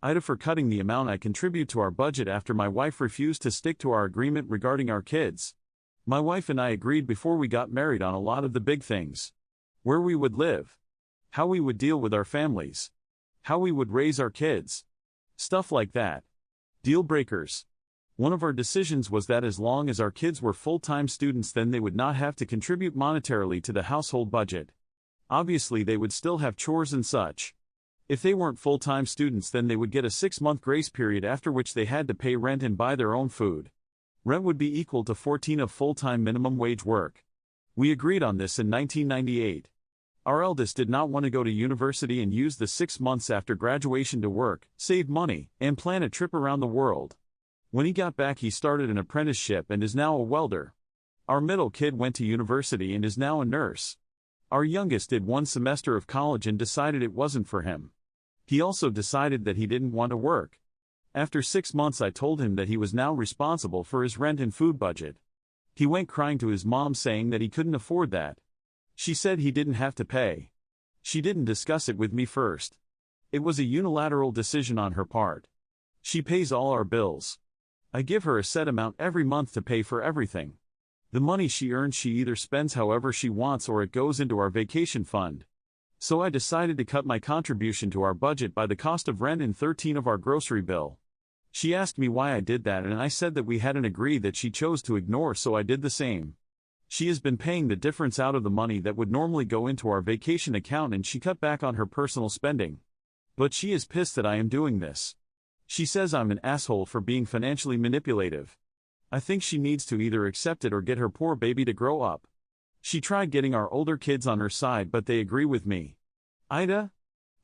AITA for cutting the amount I contribute to our budget after my wife refused to stick to our agreement regarding our kids. My wife and I agreed before we got married on a lot of the big things. Where we would live. How we would deal with our families. How we would raise our kids. Stuff like that. Deal breakers. One of our decisions was that as long as our kids were full-time students, then they would not have to contribute monetarily to the household budget. Obviously they would still have chores and such. If they weren't full-time students, then they would get a 6-month grace period after which they had to pay rent and buy their own food. Rent would be equal to 14 of full-time minimum wage work. We agreed on this in 1998. Our eldest did not want to go to university and use the 6 months after graduation to work, save money, and plan a trip around the world. When he got back, he started an apprenticeship and is now a welder. Our middle kid went to university and is now a nurse. Our youngest did 1 semester of college and decided it wasn't for him. He also decided that he didn't want to work. After 6 months, I told him that he was now responsible for his rent and food budget. He went crying to his mom saying that he couldn't afford that. She said he didn't have to pay. She didn't discuss it with me first. It was a unilateral decision on her part. She pays all our bills. I give her a set amount every month to pay for everything. The money she earns she either spends however she wants or it goes into our vacation fund. So I decided to cut my contribution to our budget by the cost of rent and 13 of our grocery bill. She asked me why I did that and I said that we hadn't agreed that she chose to ignore, so I did the same. She has been paying the difference out of the money that would normally go into our vacation account and she cut back on her personal spending. But she is pissed that I am doing this. She says I'm an asshole for being financially manipulative. I think she needs to either accept it or get her poor baby to grow up. She tried getting our older kids on her side, but they agree with me. AITA?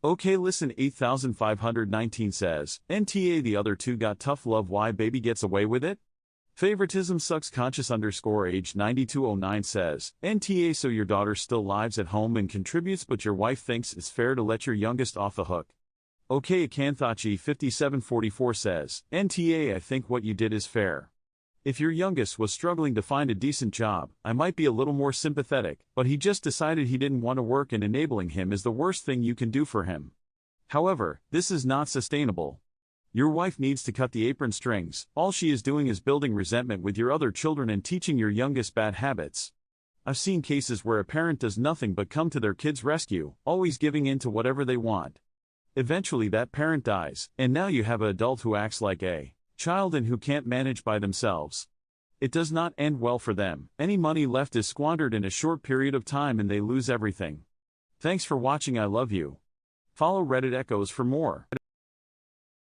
Okay, listen. 8519 says, NTA the other two got tough love, why baby gets away with it? Favoritism sucks. Conscious_age 9209 says, NTA so your daughter still lives at home and contributes but your wife thinks it's fair to let your youngest off the hook. Okay, Akanthachi 5744 says, NTA I think what you did is fair. If your youngest was struggling to find a decent job, I might be a little more sympathetic, but he just decided he didn't want to work and enabling him is the worst thing you can do for him. However, this is not sustainable. Your wife needs to cut the apron strings. All she is doing is building resentment with your other children and teaching your youngest bad habits. I've seen cases where a parent does nothing but come to their kid's rescue, always giving in to whatever they want. Eventually that parent dies, and now you have an adult who acts like a child and who can't manage by themselves. It does not end well for them. Any money left is squandered in a short period of time and they lose everything. Thanks for watching. I love you. Follow Reddit Echoes for more.